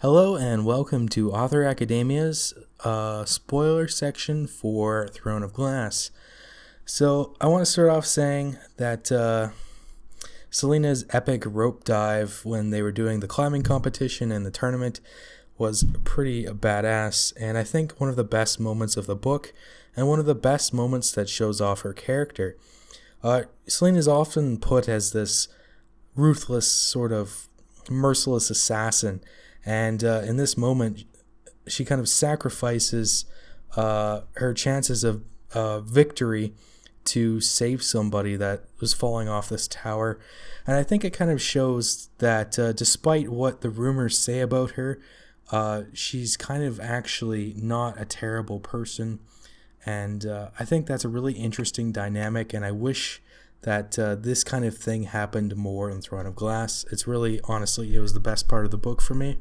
Hello and welcome to Author Academia's spoiler section for Throne of Glass. So I want to start off saying that Selena's epic rope dive when they were doing the climbing competition and the tournament was pretty badass, and I think one of the best moments of the book and one of the best moments that shows off her character. Selena is often put as this ruthless, sort of merciless assassin, and in this moment, she kind of sacrifices her chances of victory to save somebody that was falling off this tower. And I think it kind of shows that despite what the rumors say about her, she's kind of actually not a terrible person. And I think that's a really interesting dynamic, and I wish that this kind of thing happened more in Throne of Glass. It's really, honestly, it was the best part of the book for me.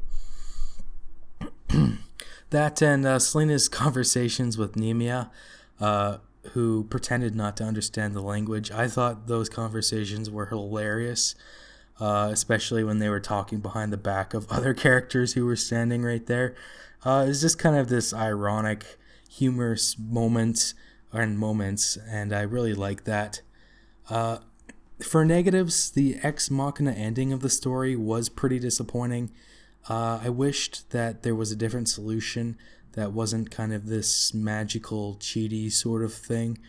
That and Selena's conversations with Nemia, who pretended not to understand the language. I thought those conversations were hilarious, especially when they were talking behind the back of other characters who were standing right there. It's just kind of this ironic, humorous moments, and I really like that. For negatives, the Ex Machina ending of the story was pretty disappointing. I wished that there was a different solution that wasn't kind of this magical, cheaty sort of thing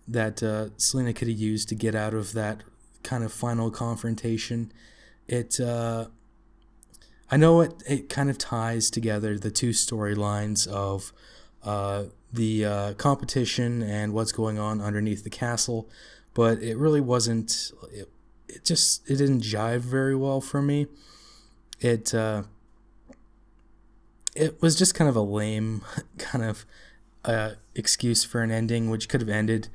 that Selena could have used to get out of that kind of final confrontation. I know it kind of ties together the two storylines of the competition and what's going on underneath the castle, but it really wasn't. It didn't jive very well for me. It was just kind of a lame kind of excuse for an ending, which could have ended,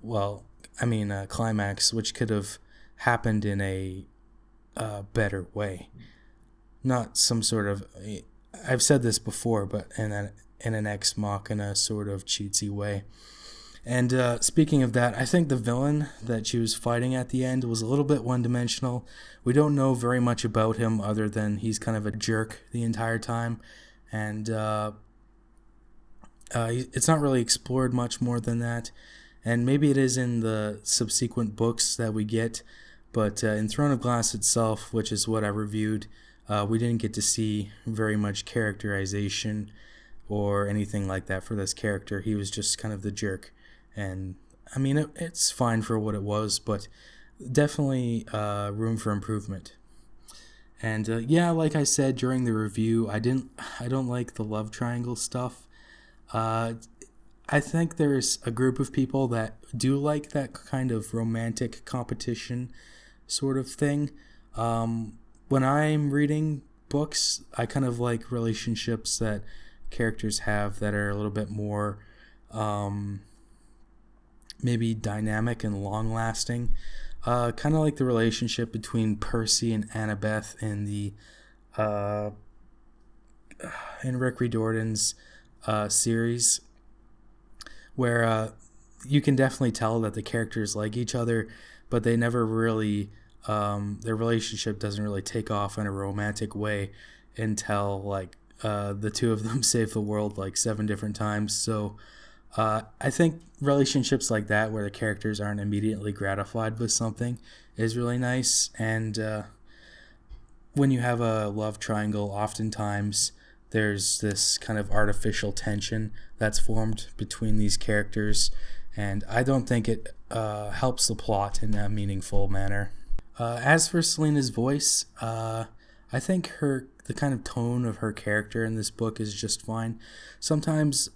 a climax, which could have happened in a better way. Not some sort of, I've said this before, but in an Ex Machina sort of cheatsy way. And speaking of that, I think the villain that she was fighting at the end was a little bit one-dimensional. We don't know very much about him other than he's kind of a jerk the entire time. And it's not really explored much more than that. And maybe it is in the subsequent books that we get. But in Throne of Glass itself, which is what I reviewed, we didn't get to see very much characterization or anything like that for this character. He was just kind of the jerk. And I mean, it's fine for what it was, but definitely room for improvement. And like I said during the review, I don't like the love triangle stuff. I think there's a group of people that do like that kind of romantic competition sort of thing. When I'm reading books, I kind of like relationships that characters have that are a little bit more maybe dynamic and long-lasting, kind of like the relationship between Percy and Annabeth in the in Rick Riordan's series, where you can definitely tell that the characters like each other, but they never really their relationship doesn't really take off in a romantic way until the two of them save the world 7 different times. So I think relationships like that, where the characters aren't immediately gratified with something, is really nice. And when you have a love triangle, oftentimes there's this kind of artificial tension that's formed between these characters, and I don't think it helps the plot in a meaningful manner. As for Selena's voice, I think the kind of tone of her character in this book is just fine. Sometimes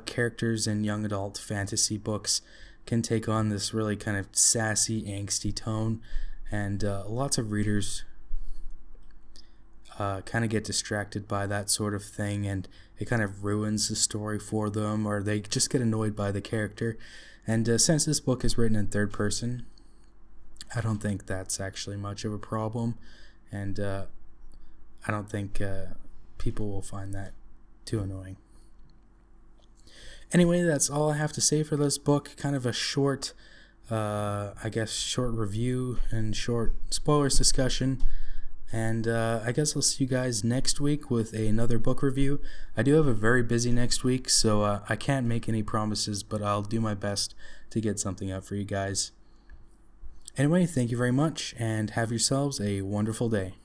characters in young adult fantasy books can take on this really kind of sassy, angsty tone, and lots of readers kind of get distracted by that sort of thing, and it kind of ruins the story for them, or they just get annoyed by the character. And since this book is written in third person, I don't think that's actually much of a problem, and I don't think people will find that too annoying. Anyway, that's all I have to say for this book. Kind of a short short review and short spoilers discussion. And I guess I'll see you guys next week with another book review. I do have a very busy next week, so I can't make any promises, but I'll do my best to get something out for you guys. Anyway, thank you very much, and have yourselves a wonderful day.